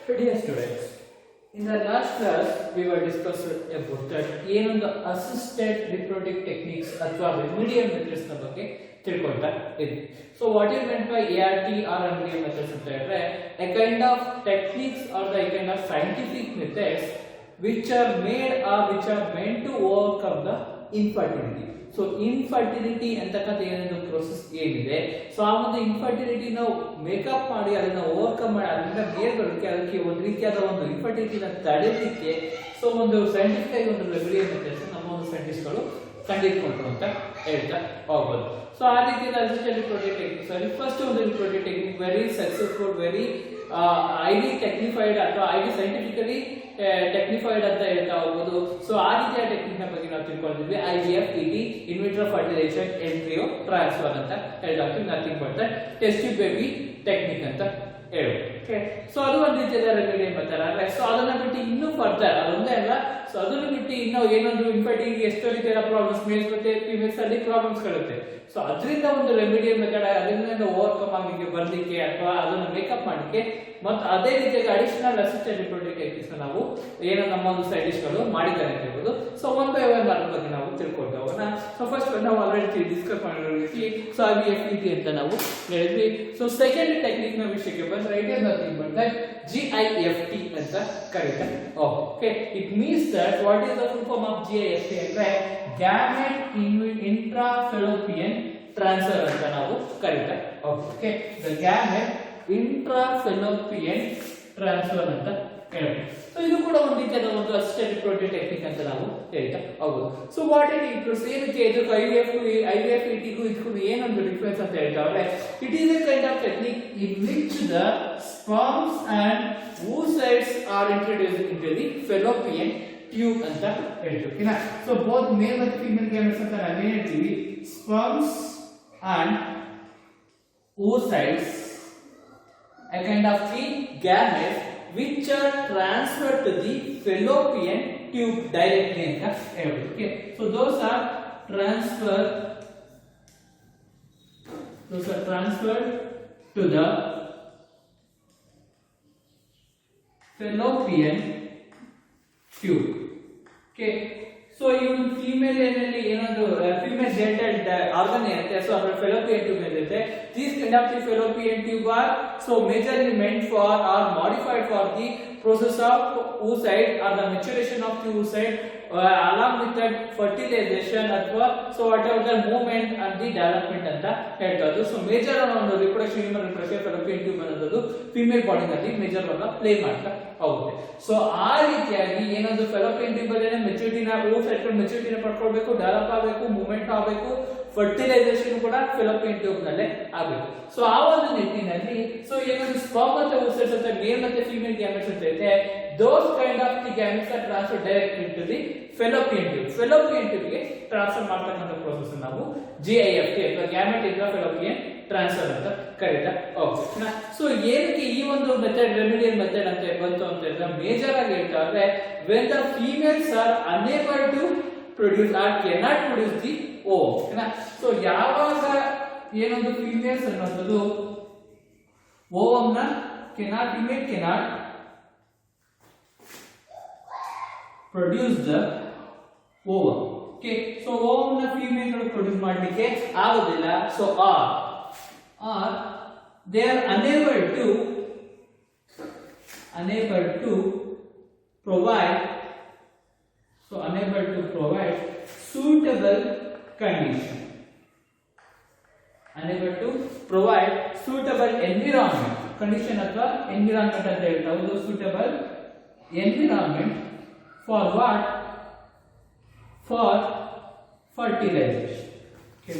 Dear students, in the last class we were discussed about that ಏನೊಂದು assisted reproductive techniques ಅಥವಾ remedial methods ನ ಬಗ್ಗೆ ತಿಳ್ಕೊಳ್ತಾ ಇದ್ವಿ. So what is meant by ART or remedial methods ಅಂತ ಹೇಳಿದ್ರೆ a kind of techniques or the kind of scientific methods which are made or which are meant to overcome the infertility. So infertility ಅಂತಕ್ಕಂಥ ಏನೊಂದು process ಏನಿದೆ, so ಆ ಒಂದು infertility ನಾವು makeup ಮಾಡಿ ಅದನ್ನ ಓವರ್ಕಮ್ ಮಾಡಿ ಅದರಿಂದ ಬೇರ್ಬರೋಕೆ ಅದಕ್ಕೆ ಒಂದು ರೀತಿಯಾದ ಒಂದು ಇನ್ಫರ್ಟಿಲಿಟಿನ ತಡೆಯಲಿಕ್ಕೆ ಸೊ ಒಂದು ಸೈಂಟಿಫಿಕ್ ಆಗಿ ಒಂದು ರೆಮಿಡಿಯಲ್ ಮೆಥಡ್ಸ್ ನಮ್ಮ ಒಂದು ಸೈಂಟಿಸ್ಟ್ಗಳು ಕಂಡುಹಿಡ್ಕೊಂಡ್ರು ಅಂತ ಹೇಳ್ತಾ ಹೋಗ್ಬೋದು. ಸೊ ಆ ರೀತಿಯ assisted reproductive technique sorry first ಒಂದು reproductive technique very successful, very highly technified ಅಥವಾ ಐಲಿ ಸೈಂಟಿಫಿಕಲಿ ಟೆಕ್ನಿಫೈಡ್ ಅಂತ ಹೇಳ್ತಾ ಹೋಗ್ಬೋದು. ಸೊ ಆ ರೀತಿಯ ಟೆಕ್ನಿಕ್ ನ ಬಗ್ಗೆ ನಾವು ತಿಳ್ಕೊಂಡಿದ್ವಿ. IVF, ET, in vitro fertilisation, embryo transfer ಅಂತ ಹೇಳ್ತಾ nothing but that test tube baby technique ಅಂತ ಹೇಳ್ಬೋದು. ಓಕೆ, ಸೊ ಅದು ಒಂದು ರೀತಿಯ ರೆಮಿಡಿಯಲ್ ಮೆಥಡ್ ಅಲ್ಲ. ಸೊ ಅದನ್ನ ಬಿಟ್ಟು ಇನ್ನೂ ಫರ್ದರ್ ಅದೊಂದೇ ಅಲ್ಲ, ಸೊ ಅದನ್ನು ಬಿಟ್ಟು ಇನ್ನೂ ಏನೊಂದು ಇನ್ಫರ್ಟಿಲಿಟಿ ಎಷ್ಟೋ ರೀತಿಯ ಪ್ರಾಬ್ಲಮ್ಸ್, ಮೇಲ್ಸ್ ಮತ್ತೆ ಫೀಮೇಲ್ಸ್ ಅಲ್ಲಿ ಪ್ರಾಬ್ಲಮ್ಸ್ ಗಳಿರುತ್ತೆ. ಸೊ ಅದರಿಂದ ಒಂದು ರೆಮಿಡಿಯಲ್ ಮೆಥಡ್ ಅದರಿಂದ ಓವರ್ಕಮ್ ಆಗಲಿಕ್ಕೆ ಬರ್ಲಿಕ್ಕೆ ಅಥವಾ ಅದನ್ನು ಮೇಕಪ್ ಮಾಡಲಿಕ್ಕೆ ಮತ್ತು ಅದೇ ರೀತಿಯಾಗಿ ಅಡಿಷನಲ್ ಅಸಿಸ್ಟೆಡ್ ರಿಪ್ರೊಡಕ್ಟಿವ್ ಟೆಕ್ನಿಕ್ಸ್ ನಾವು ಏನೋ ನಮ್ಮ ಒಂದು ಸೈಂಟಿಸ್ಟ್ಗಳು ಮಾಡಿದ್ದಾರೆ ಅಂತ ಹೇಳ್ಬೋದು. ಸೊ ಒನ್ ಬೈ ಒನ್ ಅದ್ರ ಬಗ್ಗೆ ನಾವು ತಿಳ್ಕೊಳ್ತಾ ಹೋಗೋಣ. ಸೊ ಫಸ್ಟ್ ನಾವು ಆಲ್ರೆಡಿ ಡಿಸ್ಕಸ್ ಮಾಡಿರೋ ರೀತಿ ಸೊ IVF, ET ಅಂತ ನಾವು ಹೇಳಿದ್ವಿ. ಸೊ ಸೆಕೆಂಡ್ ಟೆಕ್ನಿಕ್ ನ ವಿಷಯಕ್ಕೆ ಬಂದ್ರೆ it is nothing but that GIFT ಅಂತ ಕರೀತಾರೆ. Okay, it means that what is the full form of GIFT ಅಂದ್ರೆ ಗ್ಯಾಮೆಟ್ ಇಂಟ್ರಾಫೆಲೋಪಿಯನ್ ಟ್ರಾನ್ಸ್ಫರ್ ಅಂತ ನಾವು ಕರೀತಾರೆ. Okay, the gamete intrafallopian transfer ಅಂತ ಹೇಳ್ತೀವಿ. ಸೊ ಇದು ಕೂಡ ಒಂದು ರೀತಿಯಾದ ಒಂದು ಅಸಿಸ್ಟೆಡ್ ರಿಪ್ರೊಡಕ್ಟಿವ್ ಟೆಕ್ನಿಕ್ ಅಂತ ನಾವು ಹೇಳ್ತಾ ಹೋಗೋದು. ಸೊ ವಾಟ್ ಇಟ್ ಇನ್ಕ್ಲೂಡ್ಸ್ ಏನಕ್ಕೆ ಇದಕ್ಕೆ IVF ET ಗೂ ಇದಕ್ಕೂ ಏನೊಂದು ಡಿಫರೆನ್ಸ್ ಅಂತ ಹೇಳ್ತಾರೆ. It is a kind of technique in which the sperms and oocytes are introduced into the fallopian tube ಅಂತ ಹೇಳ್ತೀವಿ. ಸೊ ಬೋತ್ ಮೇಲ್ ಮತ್ತು ಫೀಮೇಲ್ ಗ್ಯಾಮೆಟ್ಸ್ ಅಂತ ನಾವು ಹೇಳ್ತೀವಿ. Sperms and oocytes, a kind of the gametes which are transferred to the fallopian tube directly ಅಂತ ಹೇಳ್ಬೋದು. Okay, so those are transferred to the fallopian tube. Okay, so ಇವನು female ಏನಲ್ಲಿ ಏನೊಂದು female genital organ ಇರುತ್ತೆ. So ಅದರ fallopian tube ಇರುತ್ತೆ. These kind of the fallopian tube are so majorly meant for are modified for the process of oocyte or the maturation of the oocyte along with that fertilization ಅಥವಾ so whatever the movement and the development ಅಂತ ಹೇಳ್ತಾರೆ. So major ಒಂದು reproduction human reproduction fallopian tube ಅನ್ನೋದು female body ನಲ್ಲಿ major role play ಮಾಡ್ತಾ ಹೋಗುತ್ತೆ. So ಆ ರೀತಿಯಾಗಿ ಏನೊಂದು ಫೆಲೋಪಿಯನ್ ಟ್ಯೂಬ್ ಅಲ್ಲಿ ಮೆಚುರಿಟಿನ oocyte ಮೆಚುರಿಟಿನ ಪಡ್ಕೊಳ್ಬೇಕು, ಡೆವಲಪ್ ಆಗಬೇಕು, ಮೂವ್ಮೆಂಟ್ ಆಗಬೇಕು, ಫರ್ಟಿಲೈಸೇಷನ್ ಕೂಡ ಫೆಲೋಪಿಯನ್ ಟ್ಯೂಬ್ ನಲ್ಲೇ ಆಗಬೇಕು. ಸೊ ಆ ಒಂದು ನಿಟ್ಟಿನಲ್ಲಿ ಸೊ ಏನೊಂದು ಸ್ಪರ್ಮ್ ಮತ್ತು oocytes ಅಂತ ಮೇಲ್ ಮತ್ತೆ ಫೀಮೇಲ್ ಗ್ಯಾಮೆಟ್ಸ್ ಅಂತ ಇದೆ. those kind of the gametes are transferred directly into the fallopian tube. fallopian tube ಗೆ ಟ್ರಾನ್ಸ್ಫರ್ ಮಾಡ್ತಕ್ಕಂಥ ಪ್ರೋಸೆಸ್ ನಾವು GIFT ಅಥವಾ ಗ್ಯಾಮೆಟ್ ಇಂಟ್ರಾಫೆಲೋಪಿಯನ್ ಟ್ರಾನ್ಸ್ಫರ್ ಅಂತ ಕರೀತಾ ಹೋಗ್ತೀವಿ. ಸೊ ಏನಕ್ಕೆ ಈ ಒಂದು ಮೆಥಡ್ ರೆಮಿಡಿಯಲ್ ಮೆಥಡ್ ಅಂತ ಬಂತು ಅಂತ ಹೇಳಿದ್ರೆ ಮೇಜರ್ ಆಗಿ ಹೇಳ್ತಾ ಇದ್ರೆ when the females are unable to produce or cannot produce the ovum. So ಯಾವಾಗ ಏನೊಂದು ಫೀಮೇಲ್ಸ್ ಅನ್ನೋದು ಓವಮ್ ನ female cannot produce the ovum. Okay, so ovum na female ಗಳು ಪ್ರೊಡ್ಯೂಸ್ ಮಾಡಲಿಕ್ಕೆ ಆಗೋದಿಲ್ಲ. So or they are unable to provide suitable condition, unable to provide suitable environment condition ಅಥವಾ environment ಅಂತ ಹೇಳ್ತಾರೆ. ಅದು suitable environment for what? For fertilization. Okay,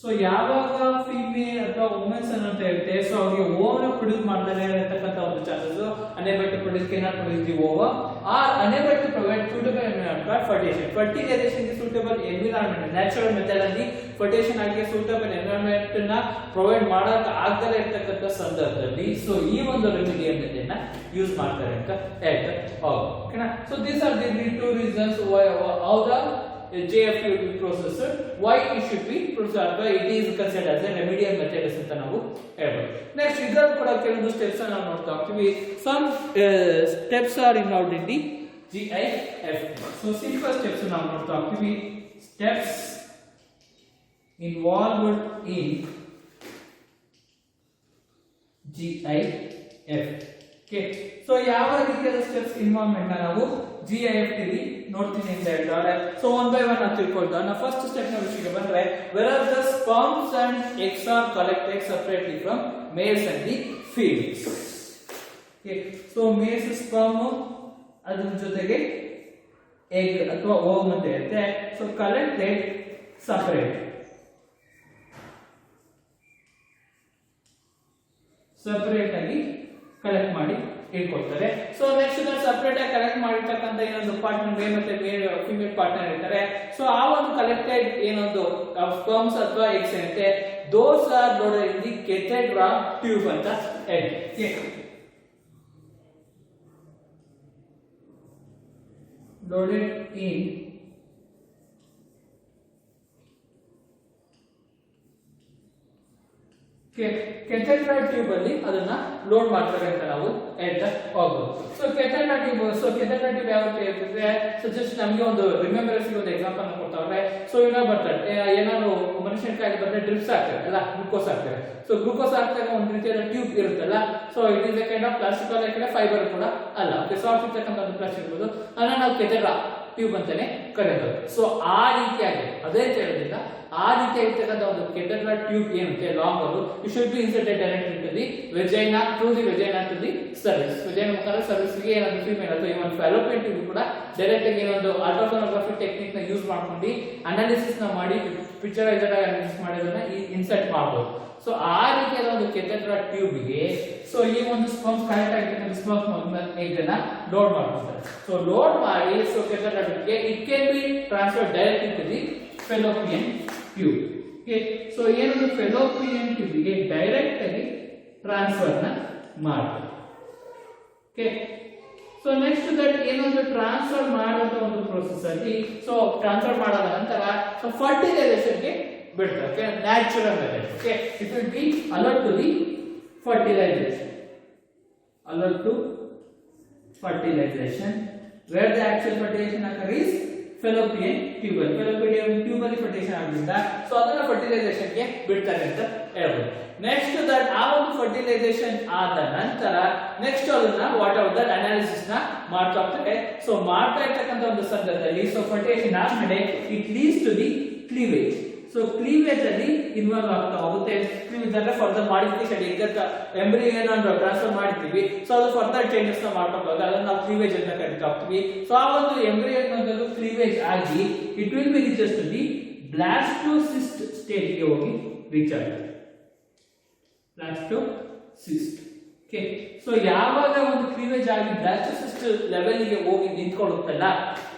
so ಯಾವಾಗ female ಅಥವಾ women's ಅಂತ ಹೇಳ್ತೆ ಸೊ ಅವರಿಗೆ ಓವನ್ ಪ್ರೊಡ್ಯೂಸ್ ಮಾಡ್ತಾರೆ ಅಂತಕ್ಕಂಥ ಒಂದು chances unable to produce cannot produce the ovum or unable to provide suitable environment for fertilization ಗೆ ಸೂಟಬಲ್ ಎನ್ವಿರಾನ್ಮೆಂಟ್ ನ್ಯಾಚುರಲ್ ಮೆಥಡ್ ಅಲ್ಲಿ ಫರ್ಟಿಲೈಸೇಷನ್ ಆಗಿ ಸೂಟಬಲ್ ಎನ್ವಿರಾನ್ಮೆಂಟ್ ನ ಪ್ರೊವೈಡ್ ಮಾಡಕ ಆಗದೇ ಇರತಕ್ಕಂಥ ಸಂದರ್ಭದಲ್ಲಿ ಸೊ ಈ ಒಂದು ರೆಮಿಡಿಯಲ್ ಮೆಥಡ್ ನ ಯೂಸ್ ಮಾಡ್ತಾರೆ ಅಂತ ಹೇಳ್ತಾರೆ. ಓಕೆನಾ, so these are the two reasons how the JFT will be processed, why it should be processed, or it is considered as a remedial method ಅಂತ ನಾವು ಹೇಳ್ಬೋದು. ನೆಕ್ಸ್ಟ್ ಇದರಲ್ಲಿ ಕೂಡ ಕೆಲವೊಂದು ಸ್ಟೆಪ್ಸ್ ಅನ್ನು ನಾವು ನೋಡ್ತಾ ಹೋಗ್ತೀವಿ. Some steps are involved in the GIFT. So simple steps ನಾವು ನೋಡ್ತಾ ಹೋಗ್ತೀವಿ. Steps involved in GIFT. Okay, so ಯಾವ ರೀತಿಯಾದ ಸ್ಟೆಪ್ಸ್ ಇನ್ವಾಲ್ವ್ಮೆಂಟ್ ನಾವು GIFT ಅಲ್ಲಿ ನೋಡ್ತೀನಿ ಅಂತ ಹೇಳ್ತಾರೆ. ಸೊ ಒನ್ ಬೈ ಒನ್ ಅಂತ ತಿಳ್ಕೊಳ್ತಾ ನಾವು ಫಸ್ಟ್ ಸ್ಟೆಪ್ ನ ವಿಷಯಕ್ಕೆ ಬಂದ್ರೆ, where the sperms and eggs are collected separately from males and the females. Okay, so males sperm ಅದರ ಜೊತೆಗೆ egg ಅಥವಾ ovum ಅಂತ ಇರುತ್ತೆ. ಸೊ collected ಸಪರೇಟ್ ಆಗಿ ಕಲೆಕ್ಟ್ ಮಾಡಿ ಇಟ್ಕೊಳ್ತಾರೆ. ಸೊ ನೆಕ್ಸ್ಟ್ ಸಪರೇಟ್ ಆಗಿ ಕಲೆಕ್ಟ್ ಮಾಡಿರ್ತಕ್ಕಂಥ ಏನೊಂದು ಪಾರ್ಟ್ನರ್ ಮೇಲ್ ಮತ್ತೆ ಫಿಮೇಲ್ ಪಾರ್ಟ್ನರ್ ಇರ್ತಾರೆ. ಸೊ ಆ ಒಂದು ಕಲೆಕ್ಟೆಡ್ ಏನೊಂದು ಸ್ಪರ್ಮ್ಸ್ ಅಥವಾ ಎಗ್ಸ್ ಇರುತ್ತೆ, those are loaded in the catheter tube ಅಂತ ಹೇಳಿ. ಲೋಡೆಡ್ ಇನ್ ಕೆಥೆಡ್ರಾ ಟ್ಯೂಬ್ ಅಲ್ಲಿ ಅದನ್ನ ಲೋಡ್ ಮಾಡ್ತಾರೆ ಅಂತ ನಾವು ಹೇಳ್ತಾ ಹೋಗ್ಬೋದು. ಸೊ ಕೆಥೆಡ್ರಾ ಟ್ಯೂಬ್ ಯಾವ ಇರ್ತದೆ? ಸೊ ಜಸ್ಟ್ ನಮಗೆ ಒಂದು ರಿಮೆಂಬರೆನ್ಸ್ ಒಂದು ಎಕ್ಸಾಂಪಲ್ ಕೊಡ್ತಾವ್ರೆ. ಸೊ ಏನೋ ಬರ್ತಾರೆ, ಏನಾದ್ರು ಮನುಷ್ಯನ ಕಾಯಿಲೆ ಬಂದ್ರೆ ಡ್ರಿಪ್ಸ್ ಹಾಕ್ತಾರೆ ಅಲ್ಲ, ಗ್ಲೂಕೋಸ್ ಹಾಕ್ತಾರೆ. ಸೊ ಗ್ಲೂಕೋಸ್ ಹಾಕ್ತಾರೆ ಒಂದು ರೀತಿಯಾದ ಟ್ಯೂಬ್ ಇರುತ್ತಲ್ಲ. So it is A kind of plastic ಅಲ್ಲ, ಫೈಬರ್ ಕೂಡ ಅಲ್ಲ, ಸಾಫ್ಟ್ ಇರ್ತಕ್ಕಂಥ ಒಂದು ಪ್ಲಾಸ್ಟಿಕ್ ಇರ್ಬೋದು, ಅದನ್ನ ನಾವು ಕೆಥೆಡ್ರಾ ಟ್ಯೂಬ್ ಅಂತಾನೆ ಕರೆಯೋದು. ಸೊ ಆ ರೀತಿಯಾಗಿ ಅದೇ ಹೇಳೋದ್ರಿಂದ ಆ ರೀತಿಯಾಗಿರ್ತಕ್ಕಂಥ ಒಂದು ಕೆಥೆಡ್ರಾ ಟ್ಯೂಬ್ ಏನಿರುತ್ತೆ ಲಾಂಗ್ ಅದು, you should be inserted direct into the vagina through the vagina to the cervix. Vagina ಮುಖಾಂತರ ಸರ್ವಿಸ್ಗೆ ಏನಾದ್ರು ಫೀಮೇಲ್ ಅಥವಾ ಇವನ್ ಫ್ಯಾಲೋಪಿಯನ್ ಟ್ಯೂಬ್ ಕೂಡ ಡೈರೆಕ್ಟ್ ಆಗಿ ಏನೊಂದು ಅಲ್ಟ್ರಾಸೋನೋಗ್ರಫಿ ಟೆಕ್ನಿಕ್ ನ ಯೂಸ್ ಮಾಡ್ಕೊಂಡು ಅನಾಲಿಸಿಸ್ ನ ಮಾಡಿ ಪಿಕ್ಚರೈಸರ್ ಅನಾಲಿಸಿಸ್ ಮಾಡೋದನ್ನ ಇನ್ಸರ್ಟ್ ಮಾಡಬಹುದು. ಸೊ ಆ ರೀತಿಯಾದ ಒಂದು ಕೆಥೆಡ್ರಾ ಟ್ಯೂಬ್ ಗೆ ಸೊ ಈ ಒಂದು ಸ್ಪರ್ಮ್ಸ್ ಕನೆಕ್ಟ್ ಆಗಿರ್ತಕ್ಕಂಥ ಸ್ಪರ್ಮ್ಸ್ ಎಗ್ ಅನ್ನ ಲೋಡ್ ಮಾಡ್ತಾರೆ. ಸೊ ಲೋಡ್ ಮಾಡಿ ಸೊ ಕೆಥೆಡ್ರಾ ಟ್ಯೂಬ್ ಗೆ it can be transfer direct to the fallopian tube. Okay, so ಏನೊಂದು ಫೆಲೋಪಿಯನ್ ಟ್ಯೂಬ್ ಗೆ ಡೈರೆಕ್ಟ್ ಆಗಿ ಟ್ರಾನ್ಸ್ಫರ್ ನ ಮಾಡ್ತಾರೆ. ಓಕೆ, ಸೊ ನೆಕ್ಸ್ಟ್ ದಟ್ ಏನೊಂದು ಟ್ರಾನ್ಸ್ಫರ್ ಮಾಡೋದು ಒಂದು ಪ್ರೋಸೆಸ್ ಅಲ್ಲಿ, ಸೊ ಟ್ರಾನ್ಸ್ಫರ್ ಮಾಡಾದ ನಂತರ ಸೊ ಫರ್ಟಿಲೈಸೇಷನ್ ಗೆ ಬಿಡ್ತಾರೆ. Okay, natural method. Okay, it will be allowed to the fertilization, allowed to fertilization, where the actual fertilization occurs is fallopian tube. Fallopian tube ಅಲ್ಲಿ fertilization ಆಗುತ್ತಾ, so ಅದನ್ನ fertilization ಗೆ ಬಿಡ್ತಾರೆ ಅಂತ ಹೇಳ್ಬೋದು. ನೆಕ್ಸ್ಟ್ ದಟ್ ಆ ಒಂದು fertilization ಆದ ನಂತರ ನೆಕ್ಸ್ಟ್ ಅದನ್ನ ವಾಟ್ ಆಫ್ ದಟ್ ಅನಾಲಿಸಿಸ್ ನ ಮಾಡ್ತಾ ಹೋಗ್ತಾರೆ. ಸೊ ಮಾಡ್ತಾ ಇರ್ತಕ್ಕಂಥ ಒಂದು ಸಂದರ್ಭದಲ್ಲಿ ಸೊ fertilization ಆದ್ಮೇಲೆ it leads to the cleavage. So cleavage ಅಲ್ಲಿ ಇನ್ವಾಲ್ವ್ ಆಗ್ತಾ ಹೋಗುತ್ತೆ. ಕ್ಲೀವೇಜ್ ಅಂದ್ರೆ ಫರ್ದರ್ ಮಾಡಿಫಿಕೇಶನ್, ಈಗ ಎಂಬ್ರಿಯೋ ಏನಾದ್ರು ಟ್ರಾನ್ಸ್ಫರ್ ಮಾಡ್ತೀವಿ, ಸೊ ಅದು ಫರ್ದರ್ ಚೇಂಜಸ್ ನ ಮಾಡ್ಕೊಂಡು ಹೋದಾಗ ಅದನ್ನ ನಾವು ಕ್ಲೀವೇಜ್ ಅಂತ ಕರಿತಾ ಹೋಗ್ತೀವಿ. ಸೊ ಆ ಒಂದು ಎಂಬ್ರಿಯೋ ಅನ್ನೋದು ಕ್ಲೀವೇಜ್ ಆಗಿ it will be reaches to the blastocyst stage ಗೆ ಹೋಗಿ ರೀಚ್ ಆಗುತ್ತೆ. ಬ್ಲಾಸ್ಟೋಸಿಸ್ಟ್. ಓಕೆ, ಸೊ ಯಾವಾಗ ಒಂದು ಕ್ಲೀವೇಜ್ ಆಗಿ ಬ್ಲಾಸ್ಟೋಸಿಸ್ಟ್ ಲೆವೆಲ್ ಗೆ ಹೋಗಿ ನಿಂತ್ಕೊಳ್ಳುತ್ತಲ್ಲ,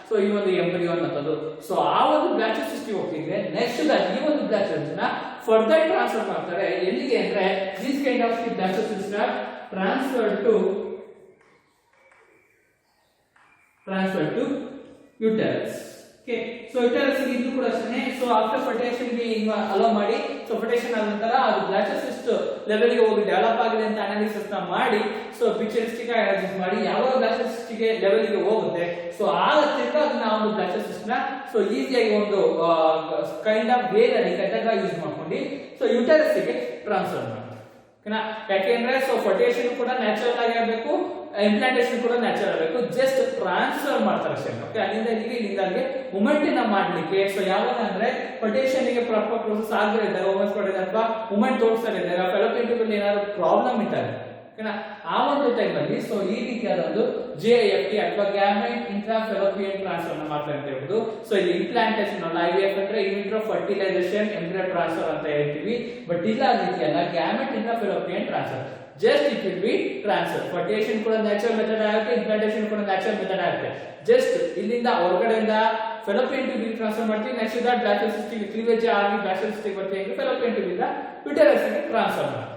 ಸೊ ಈ ಒಂದು ಎಂಬ್ರಿಯೋ ಅನ್ನೋದು ಸೊ ಆ ಒಂದು ಬ್ಲಾಸ್ಟೋಸಿಸ್ಟ್ ಹೋಗ್ತಿದ್ರೆ ನೆಕ್ಸ್ಟ್ ಈ ಒಂದು ಬ್ಲಾಸ್ಟೋಸಿಸ್ಟ್ ನ ಫರ್ದರ್ ಟ್ರಾನ್ಸ್ಫರ್ ಮಾಡ್ತಾರೆ. ಎಲ್ಲಿಗೆ ಅಂದ್ರೆ this kind of blastocyst transfer to uterus. Okay, so uterus ಇದು ಕೂಡ ಅಷ್ಟೇ. ಸೊ ಆಫ್ಟರ್ ಫರ್ಟಿಲೈಸೇಷನ್ ಗೆ ಅಲೋ ಮಾಡಿ ಸೊ ಫರ್ಟಿಲೈಸೇಷನ್ ಆದ ನಂತರ ಅದು ಬ್ಲಾಸ್ಟೋಸಿಸ್ಟ್ ಲೆವೆಲ್ ಗೆ ಹೋಗಿ ಡೆವಲಪ್ ಆಗಿದೆ ಅಂತ ಅನಾಲಿಸಿಸ್ ನ ಮಾಡಿ ಸೊ ಪಿಕ್ಚರಿಸ್ಟಿಕ್ ಅನಾಲಿಸಿಸ್ ಮಾಡಿ ಯಾವಾಗ ಬ್ಲಾಸ್ಟೋಸಿಸ್ಟ್ ಗೆ ಲೆವೆಲ್ ಗೆ ಹೋಗುತ್ತೆ ಸೊ ಆಗ ತಿರ್ಗಾ ಅದನ್ನ ಒಂದು ಬ್ಲಾಸ್ಟೋಸಿಸ್ಟ್ ನ ಸೊ ಈಸಿಯಾಗಿ ಒಂದು ಕೈಂಡ್ ಆಫ್ ವೇರ್ ಅಲ್ಲಿ ಕೆಥೆಡ್ರಾ ಯೂಸ್ ಮಾಡ್ಕೊಂಡು ಸೊ ಯುಟರಸ್ ಗೆ ಟ್ರಾನ್ಸ್ಫರ್ ಮಾಡ್ತಾರೆ. ಯಾಕೆಂದ್ರೆ ಸೊ ಫರ್ಟಿಲೈಸೇಷನ್ ಕೂಡ ನ್ಯಾಚುರಲ್ ಆಗಿ ಆಗಬೇಕು, ಇಂಪ್ಲಾಂಟೇಷನ್ ಕೂಡ ನ್ಯಾಚುರಲ್ ಆಗಬೇಕು, ಜಸ್ಟ್ ಟ್ರಾನ್ಸ್ಫರ್ ಮಾಡ್ತಾರೆ ಅಷ್ಟೇ. ಓಕೆ, ಅಲ್ಲಿಂದ ಇಲ್ಲಿಗೆ ಮೂಮೆಂಟ್ ನ ಮಾಡ್ಲಿಕ್ಕೆ ಸೊ ಯಾವಾಗ ಅಂದ್ರೆ ಫರ್ಟಿಲೈಸೇಷನ್ ಗೆ ಪ್ರಾಪರ್ ಪ್ರೋಸೆಸ್ ಆಗದೇ ಇದ್ದಾಗ ವುಮೆನ್ಸ್ ಬಾಡಿ ಅಥವಾ ಮೂಮೆಂಟ್ ತೋರಿಸ್ತಾ ಇದ್ದಾಗ ಫೆಲೋಪಿಯನ್ ಟ್ಯೂಬ್ ಅಲ್ಲಿ ಏನಾದ್ರು ಪ್ರಾಬ್ಲಮ್ ಇದ್ದಾಗ ಆ ಒಂದು ಟೈಮ್ ಅಲ್ಲಿ ಸೊ ಈ ರೀತಿಯಾದ ಒಂದು GIFT ಅಥವಾ ಗ್ಯಾಮೆಟ್ ಇಂಟ್ರಾ ಫೆಲೋಪಿಯನ್ ಟ್ರಾನ್ಸ್ಫರ್ ನ ಮಾಡ್ತಾರೆ ಅಂತ ಹೇಳ್ಬೋದು. ಸೊ ಇಲ್ಲಿ ಇಂಪ್ಲಾಂಟೇಷನ್ ಅಲ್ಲ, IVF ಅಂದ್ರೆ in vitro fertilisation embryo transfer ಅಂತ ಹೇಳ್ತೀವಿ. ಬಟ್ ಇಲ್ಲ ಆ ರೀತಿಯಲ್ಲ, gamete intra fallopian transfer just it will be transfer. Fertilization ಕೂಡ ನ್ಯಾಚುರಲ್ ಮೆಥಡ್ ಆಗುತ್ತೆ, ಇಂಪ್ಲಾಂಟೇಷನ್ ಕೂಡ ನ್ಯಾಚುರಲ್ ಮೆಥಡ್ ಆಗುತ್ತೆ. ಜಸ್ಟ್ ಇಲ್ಲಿಂದ ಹೊರಗಡೆಯಿಂದ ಫೆಲೋಪಿಯನ್ ಟ್ಯೂಬ್ ಟ್ರಾನ್ಸ್ಫರ್ ಮಾಡ್ತೀವಿ, ನೆಕ್ಸ್ಟ್ ಇಂದ ಬ್ಲಾಸ್ಟೋಸಿಸ್ಟ್ ಗೆ ಕ್ಲೀವೇಜ್ ಆಗಿ ಬ್ಲಾಸ್ಟೋಸಿಸ್ಟ್ ಬರ್ತೀವಿ, ಫೆಲೋಪಿಯನ್ ಟ್ಯೂಬ್ ಇಂದ ಯುಟರಸ್ ಗೆ ಟ್ರಾನ್ಸ್ಫರ್ ಮಾಡ್ತೀವಿ.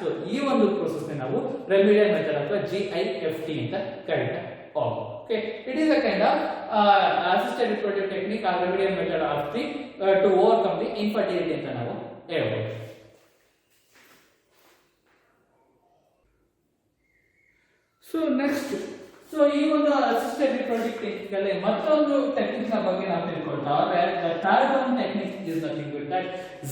ಸೊ ಈ ಒಂದು ಪ್ರೋಸೆಸ್ ನಾವು ರೆಮಿಡಿಯಲ್ ಮೆಥಡ್ ಅಥವಾ GIFT ಅಂತ ಕರೀತಾ ಹೋಗ್ಬೋದು. Okay, it is a kind of assisted reproductive technique or remedial method of the to overcome the infertility ಅಂತ ನಾವು ಹೇಳ್ಬೋದು. So next, so ಈ ಒಂದು assisted reproductive technique ಅಲ್ಲಿ ಮತ್ತೊಂದು ಟೆಕ್ನಿಕ್ ನ ಬಗ್ಗೆ ನಾವು ತಿಳ್ಕೊಳ್ತಾವೆ. The third one technique is nothing but that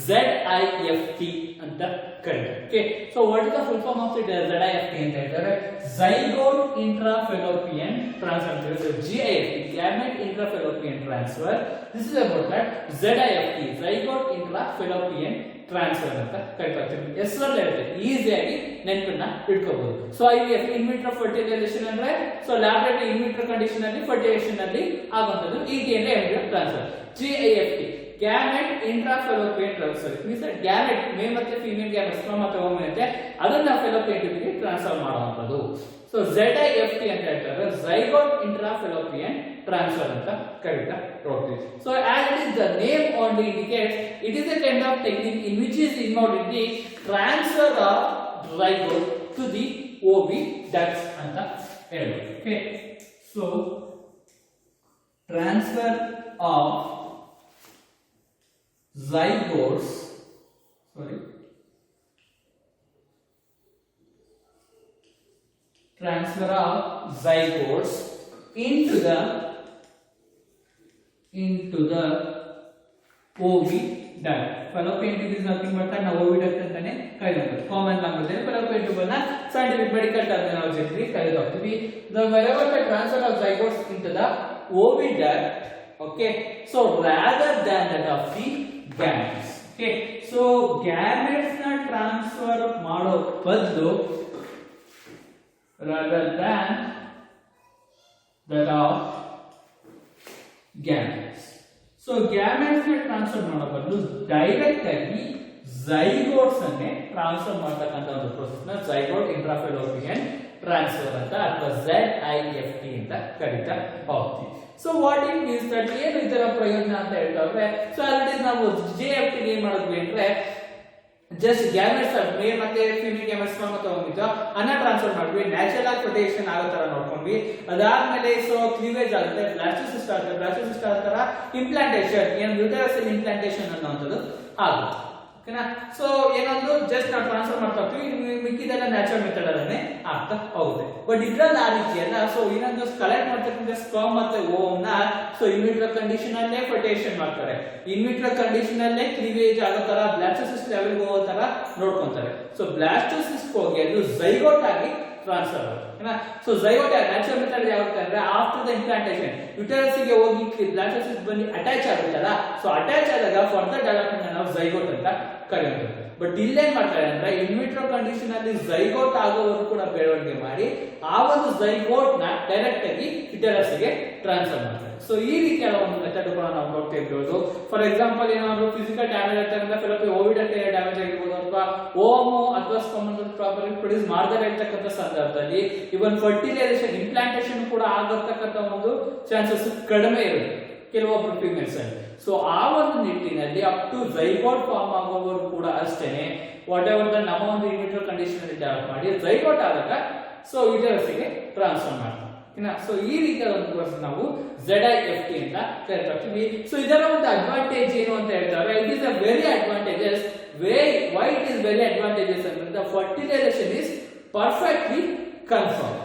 ZIFT ಅಂತ ಕರೀತಾರೆ. Okay, so what is the full form of the ZIFT ಅಂತ ಹೇಳ್ತಾರೆ? Zygote intrafallopian transfer. So GIFT, gamete intrafallopian transfer. This is about that ZIFT, zygote intrafallopian transfer ಅಂತ ಕರೀತಾರೆ. ಹೆಸರಲ್ಲಿ ಇರುತ್ತೆ, ಈಸಿಯಾಗಿ ನೆನಪನ್ನ ಇಟ್ಕೋಬಹುದು. So IVF in vitro fertilization ಅಂದ್ರೆ so laboratory in vitro condition ಅಲ್ಲಿ ಫರ್ಟಿಲೈಸೇಷನ್ ಅಲ್ಲಿ ಆಗುವಂತದ್ದು. ET ಅಂದ್ರೆ embryo transfer. GIFT gamete intrafallopian transfer means gamete male ಮತ್ತೆ ಫೀಮೇಲ್ ಗ್ಯಾಮೆಟ್ ಸ್ಪರ್ಮ್ ಅಥವಾ ಓವಮ್ ಇರುತ್ತೆ, ಅದನ್ನ ಫೆಲೋಪಿಯನ್ ಟ್ಯೂಬ್ಗೆ ಟ್ರಾನ್ಸ್ಫರ್ ಮಾಡುವಂತದ್ದು. ಸೊ ZIFT ಅಂತ ಹೇಳ್ತಾರೆ, zygote intrafallopian transfer ಅಂತ ಕರೀತಾ ಹೋಗ್ತೀವಿ. So as it is the name only indicates, it is a kind of technique in which is involved in the transfer of zygote to the oviducts ಅಂತ ಹೇಳ್ಬೋದು. Okay, so transfer of zygotes, transfer of zygotes into the oviduct. Fallopian tube is nothing but an oviduct ಅಂತಾನೆ ಕರೆಯೋದು. Common language ಅಲ್ಲಿ fallopian tube ಅನ್ನ scientific medical terminology ಅಲ್ಲಿ ಕರೆಯೋದು. Wherever the transfer of zygotes into the oviduct, okay, so rather than that of the gametes. Okay, so gametes na transfer ಮಾಡೋ ಬದಲು rather than that of gametes. So gametes ನ transfer ಮಾಡೋ ಬದಲು direct ಆಗಿ zygotes ಅನ್ನೇ transfer ಮಾಡತಕ್ಕಂತ ಒಂದು process ನ zygote intrafallopian transfer ಅಂತ ಅಥವಾ ZIFT ಅಂತ ಕರೀತಾ ಹೋಗ್ತೀವಿ. So what it means that ಏನು ಇದರ ಪ್ರಯೋಜನ ಅಂತ ಹೇಳ್ತಾರೆ. ಸೊ ಆಲ್ರೆಡಿ ನಾವು JIFT ಏನ್ ಮಾಡಿದ್ವಿ ಅಂದ್ರೆ ಜಸ್ಟ್ ಗ್ಯಾಮೆಟ್ಸ್ ಮೇಲ್ ಮತ್ತೆ ಫೀಮೇಲ್ ಗ್ಯಾಮೆಟ್ಸ್ ಮತ್ತೆ ಹೋಗಿದ್ದು ಅನ್ನ ಟ್ರಾನ್ಸ್ಫರ್ ಮಾಡಿದ್ವಿ, ನ್ಯಾಚುರಲ್ ಆಗಿ ಪ್ರೊಟೆಕ್ಷನ್ ಆಗೋ ತರ ನೋಡ್ಕೊಂಡ್ವಿ. ಅದಾದ್ಮೇಲೆ ಸೊ ಕ್ಲೀವೇಜ್ ಆಗುತ್ತೆ, ಬ್ಲಾಸ್ಟೋಸಿಸ್ಟ್ ಆಗುತ್ತೆ, ಬ್ಲಾಸ್ಟೋಸಿಸ್ಟ್ ಆದ ತರ ಇಂಪ್ಲಾಂಟೇಶನ್ ಏನು ಯೂಟರಸ್ ಇಂಪ್ಲಾಂಟೇಶನ್ ಅನ್ನೋಂಥದ್ದು ಆಗುತ್ತೆ. ಓಕೆನಾ, ಸೊ ಏನಂದ್ರು ಜಸ್ಟ್ ನಾವು ಟ್ರಾನ್ಸ್ಫರ್ ಮಾಡ್ತಾ ಹೋಗ್ತೀವಿ, ಮಿಕ್ಕಿದೆಲ್ಲ ನ್ಯಾಚುರಲ್ ಮೆಥಡ್ ಅಲ್ಲೇ ಆಗ್ತಾ ಹೋಗುತ್ತೆ. ಬಟ್ ಇದ್ರಲ್ಲಿ ಆ ರೀತಿ ಅಲ್ಲ. ಸೊ ಇನ್ನೊಂದು ಕಲೆಕ್ಟ್ ಮಾಡ್ತಕ್ಕಂಥ ಸ್ಪರ್ಮ್ ಮತ್ತೆ ಓವಮ್ ನ ಸೊ ಇನ್ ವಿಟ್ರೋ ಕಂಡೀಷನ್ ಅಲ್ಲೇ ಫರ್ಟಿಲೈಸೇಷನ್ ಮಾಡ್ತಾರೆ, ಇನ್ ವಿಟ್ರೋ ಕಂಡೀಷನ್ ಅಲ್ಲೇ ಕ್ಲೀವೇಜ್ ಆಗೋ ತರ ಬ್ಲಾಸ್ಟೋಸಿಸ್ಟ್ ಲೆವೆಲ್ ಹೋಗೋ ತರ ನೋಡ್ಕೊಂತಾರೆ. ಸೊ ಬ್ಲಾಸ್ಟೋಸಿಸ್ಟ್ ಹೋಗಿ ಅದು ಝೈಗೋಟ್ ಆಗಿ ಟ್ರಾನ್ಸ್ಫರ್ ಆಗುತ್ತೆ. ಸೊ ಝೈಗೋಟ್ ನ್ಯಾಚುರಲ್ ಮೆಥಡ್ ಯಾಗುತ್ತೆ ಅಂದ್ರೆ ಆಫ್ಟರ್ ದ ಇಂಪ್ಲಾಂಟೇಷನ್ ಯುಟರಸ್ ಗೆ ಹೋಗಿ ಬ್ಲಾಸ್ಟೋಸಿಸ್ಟ್ ಬಂದು ಅಟ್ಯಾಚ್ ಆಗುತ್ತಲ್ಲ, ಸೊ ಅಟ್ಯಾಚ್ ಆದಾಗ ಫರ್ದರ್ ಡೆವಲಪ್ಮೆಂಟ್ ನಾವು ಝೈಗೋಟ್ ಅಂತ ಕರೆಯುತ್ತೇವೆ. ಬಟ್ ಇಲ್ಲೇನ್ ಮಾಡ್ತಾರೆ ಅಂದ್ರೆ ಇನ್ ವಿಟ್ರೋ ಕಂಡೀಷನ್ ಅಲ್ಲಿ ಝೈಗೋಟ್ ಆಗೋವರೆಗೂ ಕೂಡ ಬೆಳವಣಿಗೆ ಮಾಡಿ ಆ ಒಂದು ಝೈಗೋಟ್ ನ ಡೈರೆಕ್ಟ್ ಆಗಿ ಯುಟರಸ್ ಗೆ ಟ್ರಾನ್ಸ್ಫರ್ ಮಾಡ್ತಾರೆ. ಸೊ ಈ ರೀತಿಯಾದ ಒಂದು ಮೆಥಡ್ ಕೂಡ ನಾವು ನೋಡ್ತಾ ಇರ್ಬೋದು. ಫಾರ್ ಎಕ್ಸಾಂಪಲ್ ಏನಾದ್ರು ಫಿಸಿಕಲ್ ಡ್ಯಾಮೇಜ್ ಆಗ್ತಕ್ಕಂಥ ಫೆಲೋಪಿಯನ್ ಓವಿಡಕ್ಟ್ ಡ್ಯಾಮೇಜ್ ಆಗಿರ್ಬೋದು, ಅಥವಾ ಓಮು ಅಥವಾ ಸ್ಪರ್ಮ್ ಪ್ರಾಪರ್ಲಿ ಪ್ರೊಡ್ಯೂಸ್ ಮಾಡದೇ ಇರ್ತಕ್ಕಂಥ ಸಂದರ್ಭದಲ್ಲಿ ಇವನ್ ಫರ್ಟಿಲೈಸೇಷನ್ ಇಂಪ್ಲಾಂಟೇಷನ್ ಕೂಡ ಆಗಿರ್ತಕ್ಕಂಥ ಒಂದು ಚಾನ್ಸಸ್ ಕಡಿಮೆ ಇರುತ್ತೆ ಕೆಲವೊಬ್ರು ಫಿಮೇಲ್ಸ್ ಅಲ್ಲಿ. ಸೊ ಆ ಒಂದು ನಿಟ್ಟಿನಲ್ಲಿ ಅಪ್ ಟು ಝೈಗೋಟ್ ಫಾರ್ಮ್ ಆಗೋವರೆಗೂ ಕೂಡ ಅಷ್ಟೇನೆ ವಾಟ್ ಎವರ್ ದ ನಮ್ಮ ಒಂದು ಇನ್ ವಿಟ್ರೋ ಕಂಡೀಷನ್ ಅಲ್ಲಿ ಡೆವಲಪ್ ಮಾಡಿ ಝೈಗೋಟ್ ಆದಾಗ ಸೊ ಯುಟರಸ್ ಗೆ ಟ್ರಾನ್ಸ್ಫರ್ ಮಾಡ್ತೀವಿ. ಸೊ ಈ ರೀತಿಯ ಒಂದು ಕೋರ್ಸ್ ನಾವು ZIFT ಅಂತ ಕರಿತೀವಿ. ಸೊ ಇದರ ಒಂದು ಅಡ್ವಾಂಟೇಜ್ ಏನು ಅಂತ ಹೇಳ್ತಾರೆ, it is a very advantages. Why it is very advantages ಅಂದ್ರೆ the fertilization is perfectly confirm.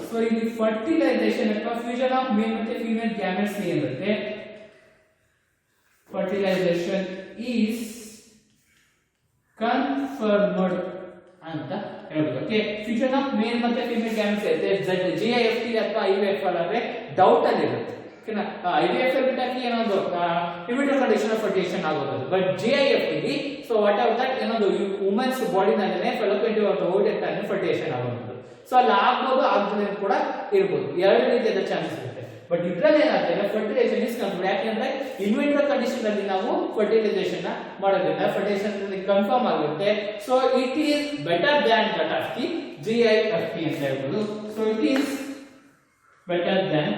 So ಇಲ್ಲಿ ಫರ್ಟಿಲೈಸೇಷನ್ ಅಥವಾ ಫ್ಯೂಷನ್ ಆಫ್ ಮೇಲ್ ಮತ್ತೆ ಫೀಮೇಲ್ ಗ್ಯಾಮೆಟ್ಸ್ ಏನಿರುತ್ತೆ, ಫರ್ಟಿಲೈಸೇಷನ್ ಈಸ್ ಕನ್ಫರ್ಮ್ಡ್ ಅಂತ ಹೇಳ್ಬೋದು. ಓಕೆ, ಫ್ಯೂಷನ್ ಆಫ್ ಮೇಲ್ ಮತ್ತೆ ಫೀಮೇಲ್ ಗ್ಯಾಮೆಟ್ಸ್ ಇರುತ್ತೆ. GIFT ಅಥವಾ IVF ಅಲ್ಲದೆ ಡೌಟ್ ಅಲ್ಲಿ ಇರುತ್ತೆ. ಓಕೆನಾ, IVF ಬಿಟ್ಟಾಕಿ ಏನೊಂದು ಇನ್ ವಿಟ್ರೋ ಕಂಡೀಷನ್ ಫರ್ಟಿಲೈಸೇಷನ್ ಆಗೋದು. ಬಟ್ GIFT ಗೆ ಸೊ ವಾಟ್ ಎವರ್ ದಟ್ ಏನೊಂದು ವುಮೆನ್ಸ್ ಬಾಡಿ ನಲ್ಲೇ ಫೆಲೋಪಿಯನ್ ಟ್ಯೂಬ್ ಅಥವಾ ಓವಿಡಕ್ಟ್ ಅಲ್ಲಿ ಫರ್ಟಿಲೈಸೇಷನ್ ಆಗೋದು. ಸೊ ಅಲ್ಲಿ ಆಗ್ಬೋದು, ಆಗದೇ ಕೂಡ ಇರ್ಬೋದು, ಎರಡು ರೀತಿಯಾದ ಚಾನ್ಸಸ್ ಇರುತ್ತೆ. ಬಟ್ ಇದ್ರಲ್ಲಿ ಏನಾಗ್ತದೆ ಫರ್ಟಿಲೈಸೇಷನ್ ಇಸ್ ಕನ್ಫರ್ಮ್. ಯಾಕೆಂದ್ರೆ ಇನ್ ವಿಟ್ರೋ ಕಂಡೀಷನ್ ಅಲ್ಲಿ ನಾವು ಫರ್ಟಿಲೈಸೇಷನ್ ಮಾಡೋದ್ರಿಂದ ಫರ್ಟಿಲೈಸೇಷನ್ ಕನ್ಫರ್ಮ್ ಆಗುತ್ತೆ. So it is better than that of the GIFT ಅಂತ ಹೇಳ್ಬೋದು. So it is better than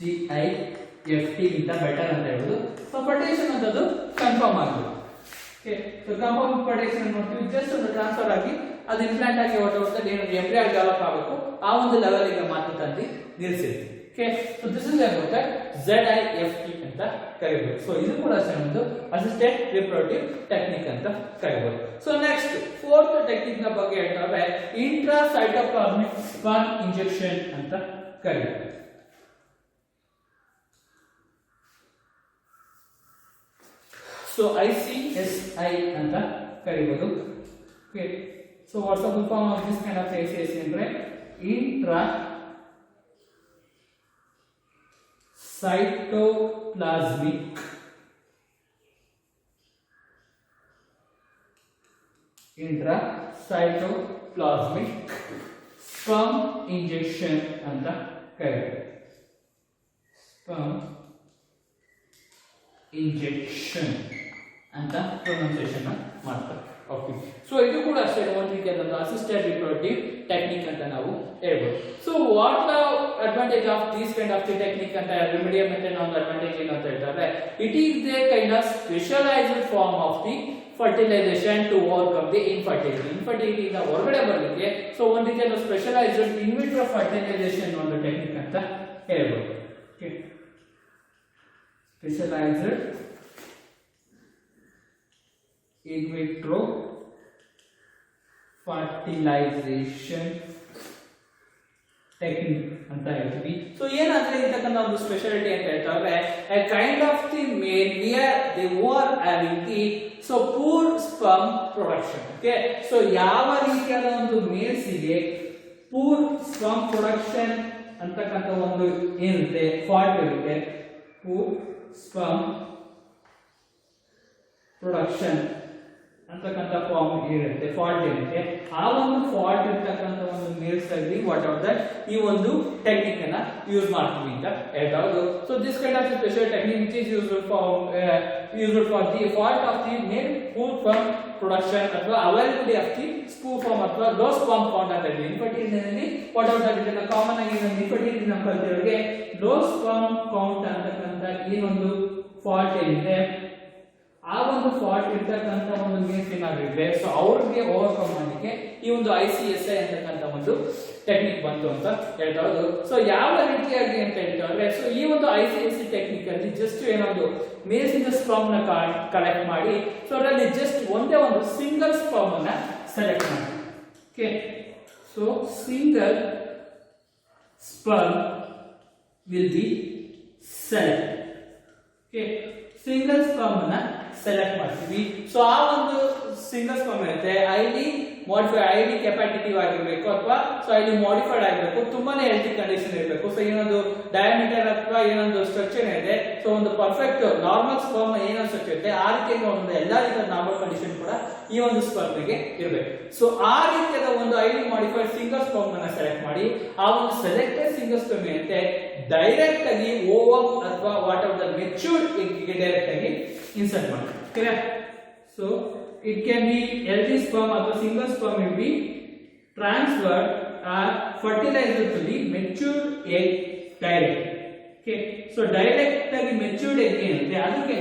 GIFT ಗಿಂತ ಬೆಟರ್ ಅಂತ ಹೇಳ್ಬೋದು. ಸೊ ಫರ್ಟಿಲೈಸೇಷನ್ ಅಂತದ್ದು ಕನ್ಫರ್ಮ್ ಆಗುತ್ತೆ. ಓಕೆ, ಸೊ ಕನ್ಫರ್ಮ್ ಫರ್ಟಿಲೈಸೇಷನ್ ನೋಡ್ತೀವಿ, ಜಸ್ಟ್ ಒಂದು ಟ್ರಾನ್ಸ್ಫರ್ ಆಗಿ ಅದು ಇಂಪ್ಲಾಂಟ್ ಆಗಿ ಹೊರಟು ಏನು ಎಂಬ್ರಿಯೋ ಡೆವಲಪ್ ಆಗಬೇಕು ಆ ಒಂದು ಲೆವೆಲ್ಗೆ ಮಾತ್ರ ತಂದು ನಿಲ್ಲಿಸಿರ್ತೀವಿ. Okay, so this is about ZIFT ಅಂತ ಕರೀಬಹುದು. ಸೊ ಇದು ಕೂಡ ಒಂದು ಅಸಿಸ್ಟೆಡ್ ರಿಪ್ರೊಡಕ್ಟಿವ್ ಟೆಕ್ನಿಕ್ ಅಂತ ಕರೀಬಹುದು. ಸೊ ನೆಕ್ಸ್ಟ್ ಫೋರ್ತ್ ಟೆಕ್ನಿಕ್ ನ ಬಗ್ಗೆ ಹೇಳ್ತಾರೆ ಇಂಟ್ರಾಸೈಟೋಪ್ಲಾಸ್ಮಿಕ್ ಸ್ಪರ್ಮ್ ಇಂಜೆಕ್ಷನ್ ಅಂತ ಕರೀಬಹುದು. ಸೊ ICSI ಅಂತ ಕರೀಬಹುದು. Okay, so what's the full form of this kind of ICSI ಅಂದ್ರೆ intra cytoplasmic intracytoplasmic sperm injection ಅಂತ ಕರೀತಾರೆ. sperm injection ಅಂತ ಪ್ರೊನೌನ್ಸಿಯೇಷನ್ ಮಾಡ್ತಾರೆ. ಓಕೆ, ಸೊ ಇದು ಕೂಡ ಅಷ್ಟೇ ಒಂದು ರೀತಿಯಾದ ಅಸಿಸ್ಟೆಡ್ ರಿಪ್ರೊಡಕ್ಟಿವ್ ಟೆಕ್ನಿಕ್ ಅಂತ ನಾವು ಹೇಳ್ಬೋದು. So what the advantage of this kind of the technique ಅಂತ ರೆಮಿಡಿಯಲ್ ಮೆಥಡ್ ಒಂದು ಅಡ್ವಾಂಟೇಜ್ ಏನು ಅಂತ ಹೇಳ್ತಾರೆ, it is the kind of specialized form of the fertilization to overcome the infertility. ಇನ್ಫರ್ಟಿಲಿಟಿಯಿಂದ ಹೊರಗಡೆ ಬರಲಿಕ್ಕೆ ಸೊ ಒಂದು ರೀತಿಯಾದ ಸ್ಪೆಷಲೈಸ್ಡ್ ಇನ್ವಿಟ್ರೋ ಫರ್ಟಿಲೈಸೇಷನ್ ಒಂದು ಟೆಕ್ನಿಕ್ ಅಂತ ಹೇಳ್ಬೋದು. Okay, specialized in vitro fertilization technique ಅಂತ ಹೇಳ್ತೀವಿ. ಸೊ ಏನಾದ್ರೆ ಇದಕ್ಕಂತ ಒಂದು ಸ್ಪೆಷಾಲಿಟಿ ಅಂತ ಹೇಳ್ತಾರೆ, a kind of the male where they were having the so poor sperm production. Okay, so ಯಾವ ರೀತಿಯಾದ ಒಂದು ಮೇಲ್ಸ್ ಗೆ poor sperm production ಅಂತಕ್ಕಂತ ಒಂದು ಏನಿರುತ್ತೆ ಫಾಲ್ಟ್ ಇರುತ್ತೆ, poor sperm production ಅಂತಕ್ಕಂಥ ಫಾರ್ಮ್ ಇರುತ್ತೆ, ಫಾಲ್ಟ್ ಇರುತ್ತೆ. ಆ ಒಂದು ಫಾಲ್ಟ್ ಇರ್ತಕ್ಕಂಥ ಒಂದು ಮೇಲ್ಸ್ ಅಲ್ಲಿ ವಾಟ್ ಆರ್ ದಟ್ ಈ ಒಂದು ಟೆಕ್ನಿಕ್ ಅನ್ನ ಯೂಸ್ ಮಾಡ್ತೀವಿ ಅಂತ ಹೇಳ್ತಾರೆ. So this kind of special technique which is used for the fault of the male sperm production ಅಥವಾ availability of the sperm ಅಥವಾ ಲೋ ಸ್ಪರ್ಮ್ ಕೌಂಟ್ ಅಂತ ಹೇಳಿ ಇನ್ಫರ್ಟಿಲಿಟಿನಲ್ಲಿ ವಾಟ್ ಆರ್ ದಟ್ ಇದನ್ನ ಕಾಮನ್ ಆಗಿ ನಮ್ಮ ಇನ್ಫರ್ಟಿಲಿಟಿ ನಮ್ಮ ಕಲ್ತಿರೋರಿಗೆ low sperm count ಅಂತಕ್ಕಂಥ ಈ ಒಂದು ಫಾಲ್ಟ್ ಏನಿದೆ ಆ ಒಂದು ಫಾಲ್ಟ್ ಇರ್ತಕ್ಕಂಥ ಒಂದು ಮೇಲ್ಸ್ ಏನಾಗಿದ್ರೆ ಸೊ ಅವ್ರಿಗೆ ಓವರ್ಕಮ್ ಮಾಡಲಿಕ್ಕೆ ಈ ಒಂದು ICSI ಅಂತಕ್ಕಂಥ ಒಂದು ಟೆಕ್ನಿಕ್ ಬಂತು ಅಂತ ಹೇಳ್ತಾ ಇರೋದು. ಸೊ ಯಾವ ರೀತಿಯಾಗಿ ಅಂತ ಹೇಳ್ತಾರೆ, ಸೊ ಈ ಒಂದು ICSI ಟೆಕ್ನಿಕ್ ಅಲ್ಲಿ ಜಸ್ಟ್ ಏನೊಂದು ಮೇಲ್ಸ್ ಇಂದ ಸ್ಪರ್ಮ್ ನ ಕಲೆಕ್ಟ್ ಮಾಡಿ ಸೊ ಅದರಲ್ಲಿ ಜಸ್ಟ್ ಒಂದೇ ಒಂದು ಸಿಂಗಲ್ ಸ್ಪರ್ಮ್ ಅನ್ನ ಸೆಲೆಕ್ಟ್ ಮಾಡಿ. Okay, so single sperm will be select. Okay, single sperm ಅನ್ನ ಸೆಲೆಕ್ಟ್ ಮಾಡ್ತೀವಿ. ಸೊ ಆ ಒಂದು ಸಿಂಗಲ್ ಸ್ಪರ್ಮ್ ಇರುತ್ತೆ ಐಲಿ ಕೆಪಾಟಿಟಿವ್ ಆಗಿರ್ಬೇಕು ಅಥವಾ ಸೊ ಐಲಿ ಮಾಡಿಫೈಡ್ ಆಗಿರ್ಬೇಕು, ತುಂಬಾನೇ ಹೆಲ್ತಿ ಕಂಡೀಷನ್ ಇರಬೇಕು. ಸೊ ಏನೊಂದು ಡಯಾಮೀಟರ್ ಅಥವಾ ಏನೊಂದು ಸ್ಟ್ರಕ್ಚರ್ ಇದೆ, ಸೊ ಒಂದು ಪರ್ಫೆಕ್ಟ್ ನಾರ್ಮಲ್ ಸ್ಪರ್ಮ್ ಏನೊಂದು ಸ್ಟ್ರಕ್ಚರ್ ಇರುತ್ತೆ ಆ ರೀತಿಯಾಗಿ ಒಂದು ಎಲ್ಲಾ ರೀತಿಯ ನಾರ್ಮಲ್ ಕಂಡೀಷನ್ ಕೂಡ ಈ ಒಂದು ಸ್ಪರ್ಮ್ಗೆ ಇರಬೇಕು. ಸೊ ಆ ರೀತಿಯಾದ ಒಂದು ಐಲಿ ಮಾಡಿಫೈಡ್ ಸಿಂಗಲ್ ಸ್ಪರ್ಮ್ ಅನ್ನ ಸೆಲೆಕ್ಟ್ ಮಾಡಿ ಆ ಒಂದು ಸೆಲೆಕ್ಟೆಡ್ ಸಿಂಗಲ್ ಸ್ಪರ್ಮ್ ಏನಿದೆ ಡೈರೆಕ್ಟ್ ಆಗಿ ಓವಮ್ ಅಥವಾ what of the matured egg direct ಆಗಿ ಇನ್ಸರ್ಟ್ ಮಾಡಿ. Clear? So it can be healthy sperm or single sperm will be transferred or fertilized to the matured egg direct. Okay, so direct ಆಗಿ matured egg ಏನಿದೆ ಅದಕ್ಕೆ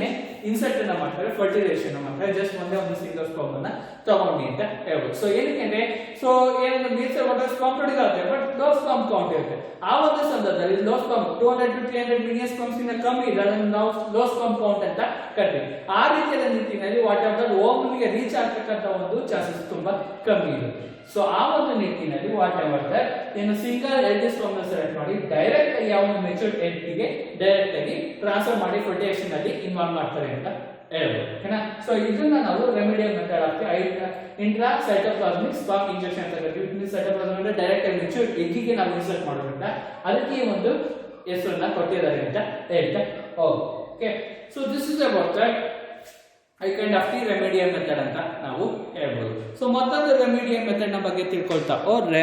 insert ಅನ್ನ ಮಾಡ್ತಾರೆ, fertilisation ಮಾಡ್ತಾರೆ. Just ಒಂದೇ ಒಂದು ಸಿಂಗಲ್ ಸ್ಪರ್ಮ್ ಅನ್ನ ತಗೊಂಡಿ ಅಂತ ಹೇಳ್ಬೋದು. ಸೊ ಏನಕ್ಕೆ ಸೊ ಏನಂದ್ರೆ ಮೀನ್ಸ್ ವಾಟರ್ ಸ್ಪರ್ಮ್ ಪ್ರೊಡ್ಯೂಸ್ ಆಗುತ್ತೆ ಬಟ್ ಲೋ ಸ್ಪರ್ಮ್ ಕೌಂಟ್ ಇರುತ್ತೆ. ಆ ಒಂದು ಸಂದರ್ಭದಲ್ಲಿ low sperm 200 to 300 million sperms ಇಂದ ಕಮ್ಮಿ ಇದೆ, ಅದನ್ನು ನಾವು ಲೋ ಸ್ಪರ್ಮ್ ಕೌಂಟ್ ಅಂತ ಕರಿತೀವಿ. ಆ ರೀತಿಯ ನಿಟ್ಟಿನಲ್ಲಿ ವಾಟ್ ಆಫ್ ದ ಓಮ್ಗೆ ರೀಚ್ ಆಗ್ತಕ್ಕಂಥ ಒಂದು ಚಾನ್ಸಸ್ ತುಂಬಾ ಕಮ್ಮಿ ಇರುತ್ತೆ. ಸೊ ಆ ಒಂದು ನಿಟ್ಟಿನಲ್ಲಿ ವಾಟ್ ಎವರ್ ದಟ್ ಏನು ಸಿಂಗಲ್ ಹೆಲ್ದಿ ಸ್ಪರ್ಮ್ ನ ಸೆಲೆಕ್ಟ್ ಮಾಡಿ ಡೈರೆಕ್ಟ್ ಆಗಿ ಯಾವ ಒಂದು ಮೆಚೂರ್ಡ್ ಎಗ್ ಗೆ ಡೈರೆಕ್ಟ್ ಆಗಿ ಟ್ರಾನ್ಸ್ಫರ್ ಮಾಡಿ ಫರ್ಟಿಲೈಸೇಷನ್ ಅಲ್ಲಿ ಇನ್ವಾಲ್ವ್ ಮಾಡ್ತಾರೆ ಅಂತ ಹೇಳ್ಬೋದು. ಓಕೆನಾ? ಸೊ ಇದನ್ನ ನಾವು ರೆಮಿಡಿಯಲ್ ಮೆಥಡ್ ಆಗ್ತೀವಿ ಇಂಟ್ರಾಸೈಟೋಪ್ಲಾಸ್ಮಿಕ್ ಸ್ಪರ್ಮ್ ಇಂಜೆಕ್ಷನ್ ಅಂತ ಕರಿತೀವಿ. ಸೈಟೋಪ್ಲಾಸ್ಮ್ ಅಂದ್ರೆ ಡೈರೆಕ್ಟ್ ಆಗಿ ಮೆಚೂರ್ಡ್ ಎಗ್ ಗೆ ನಾವು ಇನ್ಸರ್ಟ್ ಮಾಡೋದ್ರಿಂದ ಅದಕ್ಕೆ ಒಂದು ಹೆಸರನ್ನ ಕೊಟ್ಟಿದ್ದಾರೆ ಅಂತ ಹೇಳ್ತಾ okay. So this is about that I kind of the remedial method ಅಂತ ನಾವು ಹೇಳ್ಬೋದು. ಸೊ ಮತ್ತೊಂದು ರೆಮಿಡಿಯಲ್ ಮೆಥಡ್ ನ ಬಗ್ಗೆ ತಿಳ್ಕೊಳ್ತಾ ಹೋದ್ರೆ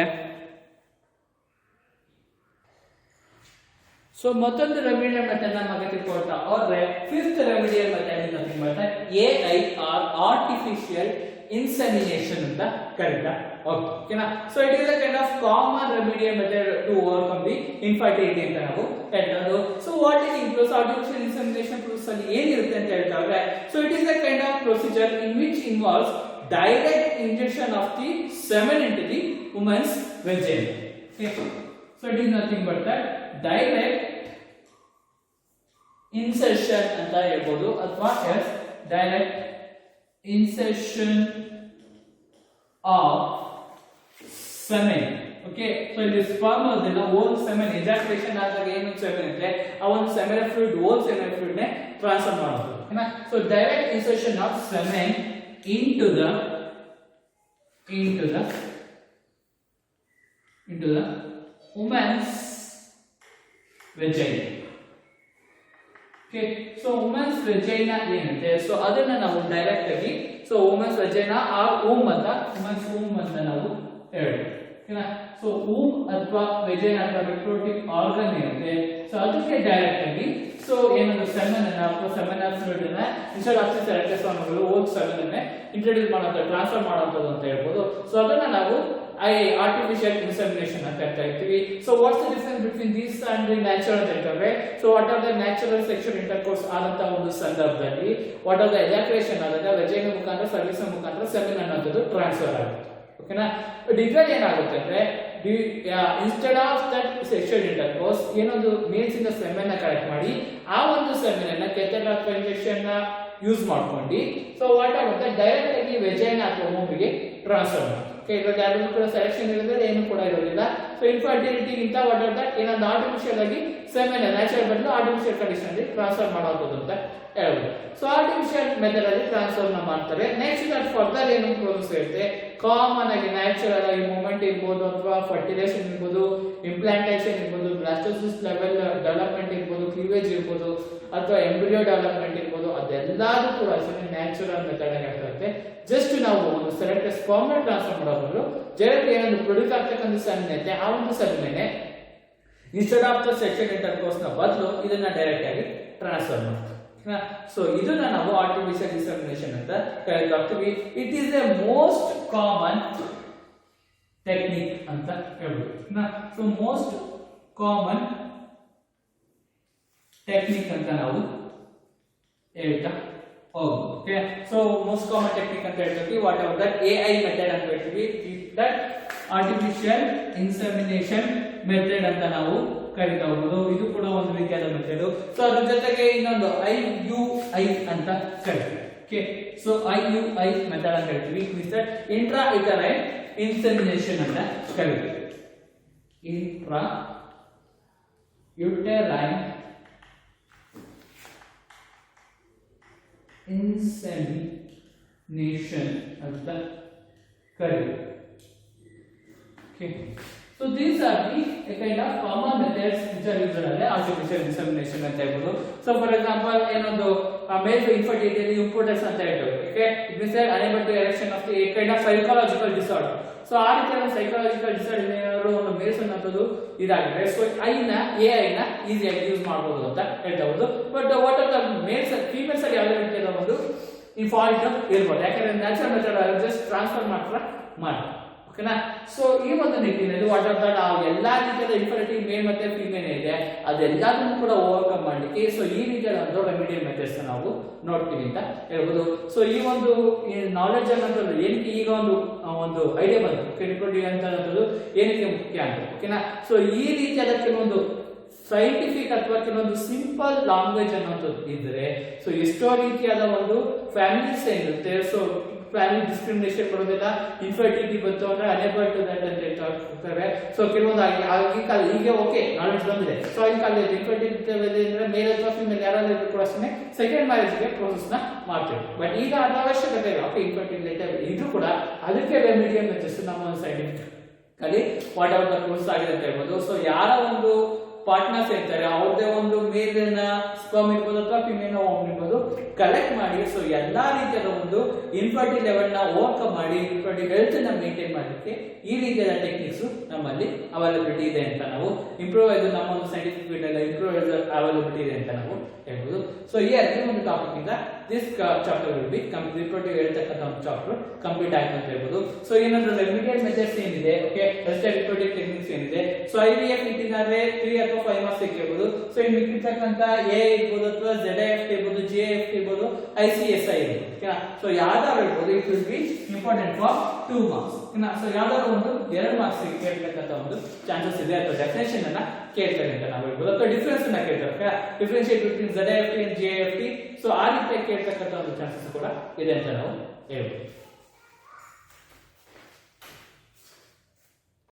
ಸೊ ಮತ್ತೊಂದು ರೆಮಿಡಿಯಲ್ ಮೆಥಡ್ ನ ಬಗ್ಗೆ ತಿಳ್ಕೊಳ್ತಾ ಹೋದ್ರೆ ಫಿಫ್ತ್ ರೆಮಿಡಿಯಲ್ ಮೆಥಡ್ ಇಂದ ತಿಳ್ಕೊಳ್ತಾ AIR ಆರ್ಟಿಫಿಷಿಯಲ್ ಇನ್ಸೆಮಿನೇಷನ್ ಅಂತ ಕರೀತಾ ಓಕೆನಾ. So it is a kind of common remedial method to overcome the infertility ಅಂತ ನಾವು ಹೇಳ್ತಾರೆ. So what is includes artificial insemination process ಅಲ್ಲಿ ಏನಿರುತ್ತೆ ಅಂತ ಹೇಳ್ತಾರೆ. So it is a kind of procedure in which involves direct injection of the semen into the woman's vagina. Okay, so it is nothing but that direct insertion ಅಂತ ಹೇಳ್ಬೋದು ಅಥವಾ direct insertion of semen. Okay, so ಇಲ್ಲಿ sperm ಅದೆಲ್ಲ ಓಲ್ semen ejaculation ಆದಾಗ ಏನು semen ಇದೆ ಆ ಒಂದು seminal fluid ಓಲ್ seminal fluid ನೇ ಟ್ರಾನ್ಸ್ಫರ್ ಮಾಡೋದು ಓಕೆನಾ. So direct insertion of semen into the woman's vagina. Okay, so woman's vagina ಏನಿದೆ ಸೊ ಅದನ್ನ ನಾವು ಡೈರೆಕ್ಟ್ ಆಗಿ so woman's vagina or womb ಅಂತ woman's womb ಅಂತ ನಾವು ಹೇಳ್ತೀವಿ ಓಕೆನಾ. ಸೊ womb ಅಥವಾ vagina ಅಥವಾ reproductive organ ಏನಿದೆ ಸೊ ಅದಕ್ಕೆ ಡೈರೆಕ್ಟ್ ಆಗಿ ಸೊ ಏನಂದ್ರೆ semen ಅನ್ನ ಅಥವಾ seminal fluid ಅನ್ನ ಇನ್ಸ್ಟೆಡ್ ಆಫ್ ಸೆರೆಕ್ಟೋಸೋಮ್ಗಳು ಓಲ್ semen ಅನ್ನ ಇಂಟ್ರೊಡ್ಯೂಸ್ ಮಾಡೋದು ಟ್ರಾನ್ಸ್ಫರ್ ಮಾಡೋದು ಅಂತ ಹೇಳ್ಬೋದು. ಸೊ ಅದನ್ನ ನಾವು artificial insemination ಅಂತ ಹೇಳ್ತೀವಿ. So what's the difference between this and the natural ಅಂತ ಹೇಳ್ತಾರೆ. So what are the natural sexual intercourse ಆದಂತ ಒಂದು ಸಂದರ್ಭದಲ್ಲಿ ವಾಟ್ ಆರ್ ದ ಎಜಾಕ್ಯುಲೇಷನ್ ಆದಾಗ ವೆಜೈನಾ ಮುಖಾಂತರ ಸರ್ವಿಸ್ ಮುಖಾಂತರ ಸೆಮೆನ್ ಅನ್ನೋದು ಟ್ರಾನ್ಸ್ಫರ್ ಆಗುತ್ತೆ ಓಕೆನಾ. ಡಿಫರೆಂಟ್ ಏನಾಗುತ್ತೆ ಅಂದ್ರೆ instead of that sexual intercourse ಏನೊಂದು ಮೇಲ್ಸ್ ಇಂದ ಸೆಮೆನ್ ನ ಕಲೆಕ್ಟ್ ಮಾಡಿ ಆ ಒಂದು ಸೆಮೆನ್ ಅನ್ನ ಕೆಥೆಟರ್ ಅಥವಾ ಇಂಜೆಕ್ಷನ್ ನ ಯೂಸ್ ಮಾಡ್ಕೊಂಡು ಸೊ ವಾಟ್ ಆಗುತ್ತೆ ಡೈರೆಕ್ಟ್ ಆಗಿ ವೆಜೈನಾ ಅಥವಾ ವೂಂಬ್ಗೆ ಟ್ರಾನ್ಸ್ಫರ್ ಮಾಡಿ. ಓಕೆ, ಇವಾಗ ಯಾರು ಕೂಡ ಸೆಲೆಕ್ಷನ್ ಇರೋದ್ರೆ ಏನು ಕೂಡ ಇರೋದಿಲ್ಲ. ಸೊ ಇನ್ಫರ್ಟಿಲಿಟಿ ಗಿಂತ ವಾಟ್ ಆರ್ ದಟ್ ಏನೊಂದು ಆರ್ಟಿಫಿಷಿಯಲ್ ಆಗಿ ಸೆಮೆನ್ ನ್ಯಾಚುರಲ್ ಬದಲು ಆರ್ಟಿಫಿಷಿಯಲ್ ಕಂಡೀಷನ್ ಅಲ್ಲಿ ಟ್ರಾನ್ಸ್ಫರ್ ಮಾಡೋದು ಅಂತ ಹೇಳ್ಬೋದು. ಸೊ ಆರ್ಟಿಫಿಷಿಯಲ್ ಮೆಥಡ್ ಅಲ್ಲಿ ಟ್ರಾನ್ಸ್ಫರ್ ಮಾಡ್ತಾರೆ. ನೆಕ್ಸ್ಟ್ ದಟ್ ಫರ್ದರ್ ಏನು ಪ್ರೋಸೆಸ್ ಇರುತ್ತೆ ಕಾಮನ್ ಆಗಿ ನ್ಯಾಚುರಲ್ ಆಗಿ ಮೂವ್ಮೆಂಟ್ ಇರ್ಬೋದು ಅಥವಾ ಫರ್ಟಿಲೈಸೇಷನ್ ಇರ್ಬೋದು, ಇಂಪ್ಲಾಂಟೇಷನ್ ಇರ್ಬೋದು, ಬ್ಲಾಸ್ಟೋಸಿಸ್ ಲೆವೆಲ್ ಡೆವಲಪ್ಮೆಂಟ್ ಇರ್ಬೋದು, ಕ್ಲೀವೇಜ್ ಇರ್ಬೋದು ಅಥವಾ ಎಂಬ್ರಿಯೋ ಡೆವಲಪ್ಮೆಂಟ್ ಇರ್ಬೋದು, ಅದೆಲ್ಲದೂ ಕೂಡ ನ್ಯಾಚುರಲ್ ಮೆಥಡ್ ಆಗಿ ಆಗ್ತದೆ. ಜಸ್ಟ್ ನಾವು ಒಂದು ಸೆಲೆಕ್ಟ್ ಸ್ಪರ್ಮ್ ಟ್ರಾನ್ಸ್ಫರ್ ಮಾಡೋದು ಜಸ್ಟ್ ಏನೊಂದು ಪ್ರೊಡ್ಯೂಸ್ ಆಗ್ತಕ್ಕಂಥ ಸೆಮೆನ್ ಐತೆ ಆ ಒಂದು semen instead of the sexual intercourse ನ ಬದಲು ಇದನ್ನ ಡೈರೆಕ್ಟ್ ಆಗಿ ಟ್ರಾನ್ಸ್ಫರ್ ಮಾಡ್ತೀವಿ. ಸೊ ಇದನ್ನ ನಾವು ಆರ್ಟಿಫಿಷಿಯಲ್ ಇನ್ಸೆಮಿನೇಷನ್ ಅಂತ ಕರೀತೀವಿ. It is A most common technique ಅಂತ ಹೇಳ್ಬೋದು. ಸೊ ಮೋಸ್ಟ್ ಕಾಮನ್ ಟೆಕ್ನಿಕ್ ಅಂತ ನಾವು ಹೇಳ್ತಾ ಹೋಗ್ಬೋದು. Okay, so most common technique ಅಂತ ಹೇಳ್ತೀವಿ. What ever that AI method ಅಂತ ಹೇಳ್ತೀವಿ, ದಟ್ ಆರ್ಟಿಫಿಷಿಯಲ್ ಇನ್ಸೆಮಿನೇಷನ್ ಮೆಥಡ್ ಅಂತ ನಾವು ಕರೀತಾ ಹೋಗ್ಬೋದು. ಇದು ಕೂಡ ಒಂದು ರೀತಿಯಾದ ಮೆಥಡ್. ಸೊ ಅದ್ರ ಜೊತೆಗೆ ಇನ್ನೊಂದು IUI ಅಂತ ಕರಿತೀವಿ. ಓಕೆ, ಸೊ IUI ಮೆಥಡ್ ಅಂತ ಹೇಳ್ತೀವಿ. Means that intra uterine insemination ಅಂತ ಕರಿತೀವಿ. ಇಂಟ್ರಾ ಯುಟರೈನ್ insemination ಅಂತ ಕರೀತೀವಿ. Okay, so these are the kind of common methods which are used in artificial insemination ಅಂತ ಹೇಳ್ಬೋದು. So for example ಏನೊಂದು male infertility impotence ಅಂತ ಹೇಳ್ತೀವಿ. Okay, it means that unable to erection of the kind of psychological disorder. So ಆ ರೀತಿಯ psychological disorder ಏನಾದ್ರು ಒಂದು mails ಅನ್ನೋದು ಇದಾಗಿದೆ. ಸೊ AI ನ ಈಸಿಯಾಗಿ ಯೂಸ್ ಮಾಡಬಹುದು ಅಂತ ಹೇಳ್ತಾ ಹೋದ್ರು. But what are the males females ಅಲ್ಲಿ ಯಾವುದೇ ರೀತಿಯ ಒಂದು ಈ ಫಾಲ್ಟ್ ಇರ್ಬೋದು, ಯಾಕಂದ್ರೆ ನ್ಯಾಚುರಲ್ ಮೆಥಡ್ ಜಸ್ಟ್ ಟ್ರಾನ್ಸ್ಫರ್ ಮಾತ್ರ ಮಾಡಿ ಓಕೆನಾ. ಸೊ ಈ ಒಂದು ನಿಟ್ಟಿನಲ್ಲಿ ವಾಟ್ ಆರ್ ದಟ್ ಎಲ್ಲಾ ರೀತಿಯಾದ ಇನ್ಫರ್ಟಿಲಿಟಿ ಮೇಲ್ ಮತ್ತೆ ಫೀಮೇಲ್ ಇದೆ ಅದೆಲ್ಲದನ್ನು ಕೂಡ ಓವರ್ಕಮ್ ಮಾಡಲಿಕ್ಕೆ ಸೊ ಈ ರೀತಿಯಾದ ಒಂದು ರೆಮಿಡಿಯಲ್ ಮೆಥಡ್ಸ್ ನಾವು ನೋಡ್ತೀವಿ ಅಂತ ಹೇಳ್ಬೋದು. ಸೊ ಈ ಒಂದು ನಾಲೆಡ್ಜ್ ಅನ್ನೋದು ಏನಕ್ಕೆ ಈಗ ಒಂದು ಐಡಿಯಾ ಬಂತು ರಿಪ್ರೊಡ್ಯೂಸ್ ಅಂತದ್ದು ಏನಕ್ಕೆ ಮುಖ್ಯ ಅಂತ ಓಕೆನಾ. ಸೊ ಈ ರೀತಿಯಾದ ಕೆಲವೊಂದು ಸೈಂಟಿಫಿಕ್ ಅಥವಾ ಕೆಲವೊಂದು ಸಿಂಪಲ್ ಲ್ಯಾಂಗ್ವೇಜ್ ಅನ್ನೋದು ಇದ್ರೆ ಸೊ ಎಷ್ಟೋ ರೀತಿಯಾದ ಒಂದು ಫ್ಯಾಮಿಲೀಸ್ ಏನಿರುತ್ತೆ ಸೊ ಫ್ಯಾಮಿಲಿ ಡಿಸ್ಕ್ರಿಮಿನೇಷನ್ ಬರೋದಿಲ್ಲ. ಇನ್ಫರ್ಟಿಲಿಟಿ ಬಂತು ಅಂದ್ರೆ ಅನೇಬಲ್ ಟು ದಟ್ ಅಂತ ಹೇಳ್ತಾರೆ. ಸೊ ಕೆಲವೊಂದು ಆಗಿನ ಕಾಲ ಈಗ ಓಕೆ ನಾಲೆಡ್ಜ್ ಬಂದಿದೆ. ಸೊ ಆಗಿನ ಕಾಲದಲ್ಲಿ ಇನ್ಫರ್ಟಿಲಿಟಿ ಅಂದ್ರೆ ಮೇಲ್ ಅಥವಾ ಫೀಮೇಲ್ ಯಾರಾದ್ರೂ ಕೂಡ ಅಷ್ಟೇ ಸೆಕೆಂಡ್ ಮ್ಯಾರೇಜ್ಗೆ ಪ್ರೋಸೆಸ್ ನ ಮಾಡ್ತೇವೆ. ಬಟ್ ಈಗ ಅದು ಅವಶ್ಯಕತೆ ಇಲ್ಲ. ಓಕೆ, ಇನ್ಫರ್ಟಿಲಿಟಿ ಇದು ಕೂಡ ಅದಕ್ಕೆ ರೆಮಿಡಿಯಲ್ ಮೆಥಡ್ಸ್ ನಮ್ಮ ಒಂದು ಸೈಂಟಿಫಿಕ್ ಅಲ್ಲಿ ವಾಟ್ ಎವರ್ ದ ಪ್ರೋಸೆಸ್ ಆಗಿದೆ ಅಂತ ಹೇಳ್ಬೋದು. ಸೊ ಯಾರ ಒಂದು ಪಾರ್ಟ್ನರ್ಸ್ ಇರ್ತಾರೆ ಅವ್ರದೇ ಒಂದು ಮೇಲ್ ಸ್ಪರ್ಮ್ ಇರ್ಬೋದು ಅಥವಾ ಫಿಮೇಲ್ ಓಮ್ ಇರ್ಬೋದು ಕಲೆಕ್ಟ್ ಮಾಡಿ ಸೊ ಎಲ್ಲಾ ರೀತಿಯಾದ ಒಂದು ಇನ್ಫರ್ಟಿಲಿಟಿ ಲೆವೆಲ್ ನ ಓವರ್ಕಮ್ ಮಾಡಿ ಇನ್ಫರ್ಟಿಲಿಟಿ ಹೆಲ್ತ್ ನ ಮೇಂಟೈನ್ ಮಾಡಲಿಕ್ಕೆ ಈ ರೀತಿಯಾದ ಟೆಕ್ನಿಕ್ಸ್ ನಮ್ಮಲ್ಲಿ ಅವೈಲಬಿಲಿಟಿ ಇದೆ ಅಂತ ನಾವು ಇಂಪ್ರೂವ್ ಇದು ನಮ್ಮ ಒಂದು ಸೈಂಟಿಫಿಕ್ ಫೀಲ್ಡ್ ಅಲ್ಲಿ ಇಂಪ್ರೂವ್ ಅವೈಲಬಿಲಿಟಿ ಇದೆ ಅಂತ ನಾವು ಹೇಳ್ಬೋದು. ಸೊ ಈ ಒಂದು ಟಾಪಿಕ್ ಇಂದ this chapter will be reproductive ಹೇಳ್ತಕ್ಕಂಥ ಒಂದು ಚಾಪ್ಟರ್ ಕಂಪ್ಲೀಟ್ ಆಯ್ತು ಅಂತ ಹೇಳ್ಬೋದು. ಸೊ ಏನಾದ್ರು ರೆಮಿಡಿಯಲ್ ಮೆಥಡ್ಸ್ ಏನಿದೆ ಓಕೆ ರಿಪ್ರೊಡಕ್ಟಿವ್ ಟೆಕ್ನಿಕ್ಸ್ ಏನಿದೆ ಸೊ IVF ಇಟ್ಟಿದ್ದಾರೆ 3 ಅಥವಾ 5 ಮಾರ್ಕ್ಸ್ ಇರ್ಬೋದು. ಸೊ ಇನ್ನು ಮಿಕ್ಕಿರ್ತಕ್ಕಂಥ A ಇರ್ಬೋದು ಅಥವಾ ZIF ಇರ್ಬೋದು JIF ಇರ್ಬೋದು ICSI ಇರುತ್ತೆ ಓಕೆನಾ. ಸೊ ಯಾವ್ದಾದ್ರು ಹೇಳ್ಬೋದು, it will be important for 2 marks ಓಕೆನಾ. ಸೊ ಯಾವ್ದಾದ್ರು ಒಂದು 2 ಮಾರ್ಕ್ಸ್ ಕೇಳ್ತಕ್ಕಂತ ಒಂದು ಚಾನ್ಸಸ್ ಇದೆ, ಅಥವಾ ಡೆಫಿನೇಷನ್ ಅನ್ನ ಕೇಳ್ತಾರೆ ಅಂತ ನಾವು ಹೇಳ್ಬೋದು, ಅಥವಾ ಡಿಫರೆನ್ಸ್ ಅನ್ನ ಕೇಳ್ತಾರೆ ಓಕೆನಾ. Differentiate between ZIFT and JIFT, so ಆ ರೀತಿ ಕೇಳ್ತಕ್ಕಂತ ಒಂದು ಚಾನ್ಸಸ್ ಕೂಡ ಇದೆ ಅಂತ ನಾವು ಹೇಳ್ಬೋದು.